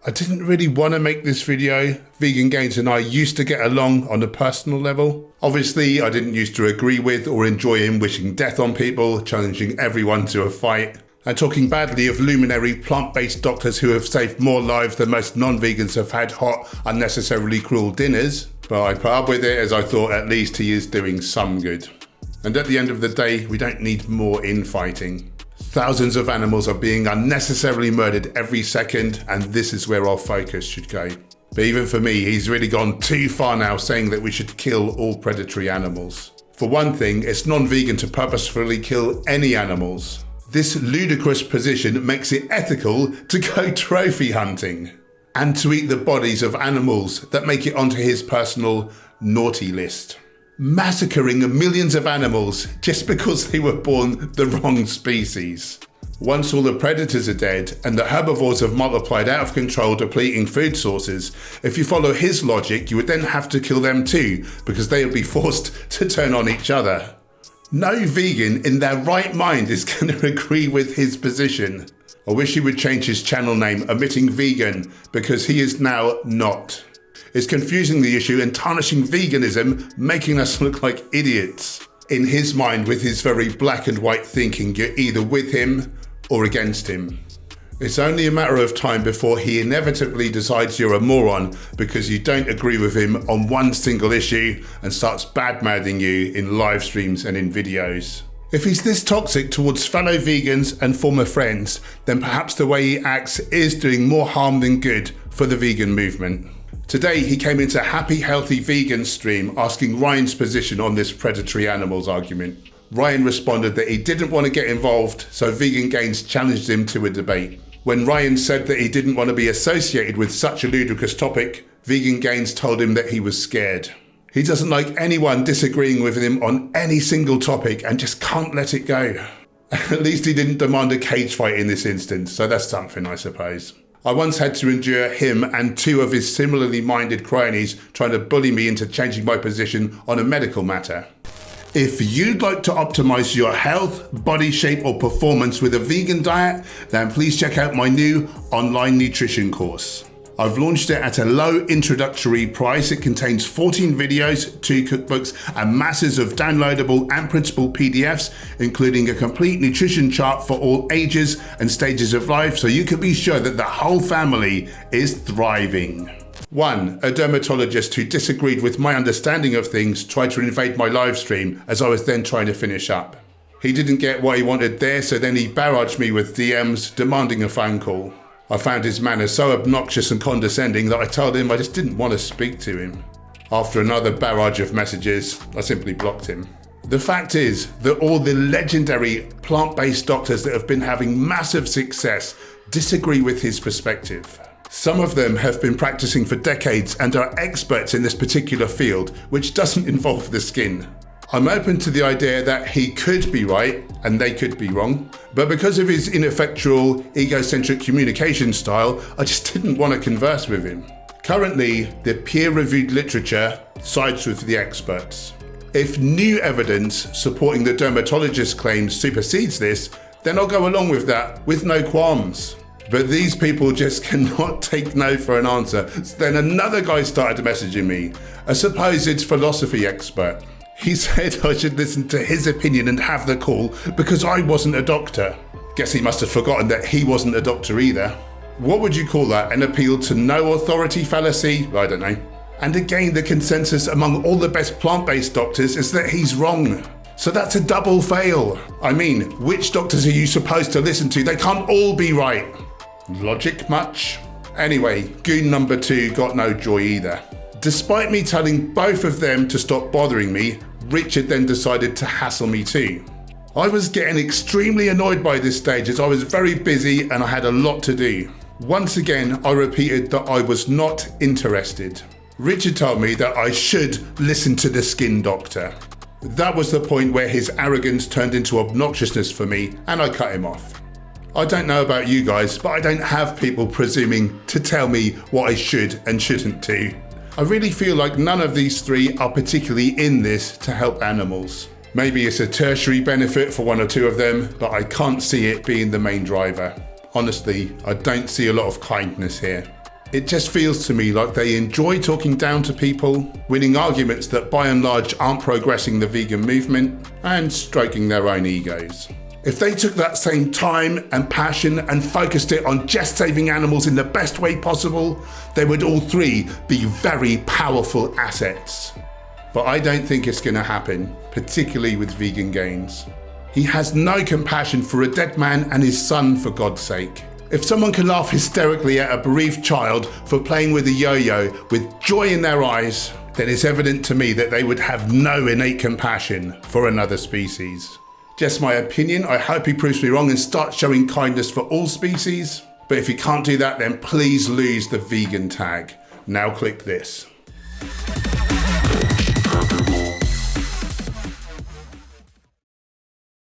I didn't really want to make this video. Vegan Gains and I used to get along on a personal level. Obviously, I didn't used to agree with or enjoy him wishing death on people, challenging everyone to a fight, and talking badly of luminary plant-based doctors who have saved more lives than most non-vegans have had hot, unnecessarily cruel dinners. But I put up with it as I thought at least he is doing some good. And at the end of the day, we don't need more infighting. Thousands of animals are being unnecessarily murdered every second, and this is where our focus should go. But even for me, he's really gone too far now saying that we should kill all predatory animals. For one thing, it's non-vegan to purposefully kill any animals. This ludicrous position makes it ethical to go trophy hunting and to eat the bodies of animals that make it onto his personal naughty list. Massacring millions of animals just because they were born the wrong species. Once all the predators are dead and the herbivores have multiplied out of control, depleting food sources, if you follow his logic, you would then have to kill them too, because they would be forced to turn on each other. No vegan in their right mind is going to agree with his position. I wish he would change his channel name, omitting vegan, because he is now not. It's confusing the issue and tarnishing veganism, making us look like idiots. In his mind, with his very black and white thinking, you're either with him or against him. It's only a matter of time before he inevitably decides you're a moron because you don't agree with him on one single issue and starts bad-mouthing you in live streams and in videos. If he's this toxic towards fellow vegans and former friends, then perhaps the way he acts is doing more harm than good for the vegan movement. Today, he came into Happy Healthy Vegan stream asking Ryan's position on this predatory animals argument. Ryan responded that he didn't want to get involved, so Vegan Gains challenged him to a debate. When Ryan said that he didn't want to be associated with such a ludicrous topic, Vegan Gains told him that he was scared. He doesn't like anyone disagreeing with him on any single topic and just can't let it go. At least he didn't demand a cage fight in this instance, so that's something, I suppose. I once had to endure him and two of his similarly minded cronies trying to bully me into changing my position on a medical matter. If you'd like to optimize your health, body shape or performance with a vegan diet, then please check out my new online nutrition course. I've launched it at a low introductory price. It contains 14 videos, 2 cookbooks, and masses of downloadable and printable PDFs, including a complete nutrition chart for all ages and stages of life, so you can be sure that the whole family is thriving. 1. A dermatologist who disagreed with my understanding of things tried to invade my live stream as I was then trying to finish up. He didn't get what he wanted there, so then he barraged me with DMs demanding a phone call. I found his manner so obnoxious and condescending that I told him I just didn't want to speak to him. After another barrage of messages, I simply blocked him. The fact is that all the legendary plant-based doctors that have been having massive success disagree with his perspective. Some of them have been practicing for decades and are experts in this particular field, which doesn't involve the skin. I'm open to the idea that he could be right and they could be wrong, but because of his ineffectual, egocentric communication style, I just didn't want to converse with him. Currently, the peer-reviewed literature sides with the experts. If new evidence supporting the dermatologist claims supersedes this, then I'll go along with that with no qualms. But these people just cannot take no for an answer. So then another guy started messaging me, a supposed philosophy expert. He said I should listen to his opinion and have the call because I wasn't a doctor. Guess he must have forgotten that he wasn't a doctor either. What would you call that? An appeal to no authority fallacy? I don't know. And again, the consensus among all the best plant-based doctors is that he's wrong. So that's a double fail. I mean, which doctors are you supposed to listen to? They can't all be right. Logic much? Anyway, goon number 2 got no joy either. Despite me telling both of them to stop bothering me, Richard then decided to hassle me too. I was getting extremely annoyed by this stage as I was very busy and I had a lot to do. Once again, I repeated that I was not interested. Richard told me that I should listen to the skin doctor. That was the point where his arrogance turned into obnoxiousness for me and I cut him off. I don't know about you guys, but I don't have people presuming to tell me what I should and shouldn't do. I really feel like none of these three are particularly in this to help animals. Maybe it's a tertiary benefit for 1 or 2 of them, but I can't see it being the main driver. Honestly, I don't see a lot of kindness here. It just feels to me like they enjoy talking down to people, winning arguments that by and large aren't progressing the vegan movement, and stroking their own egos. If they took that same time and passion and focused it on just saving animals in the best way possible, they would all three be very powerful assets. But I don't think it's going to happen, particularly with Vegan Gains. He has no compassion for a dead man and his son, for God's sake. If someone can laugh hysterically at a bereaved child for playing with a yo-yo with joy in their eyes, then it's evident to me that they would have no innate compassion for another species. Just my opinion. I hope he proves me wrong and starts showing kindness for all species. But if he can't do that, then please lose the vegan tag. Now click this.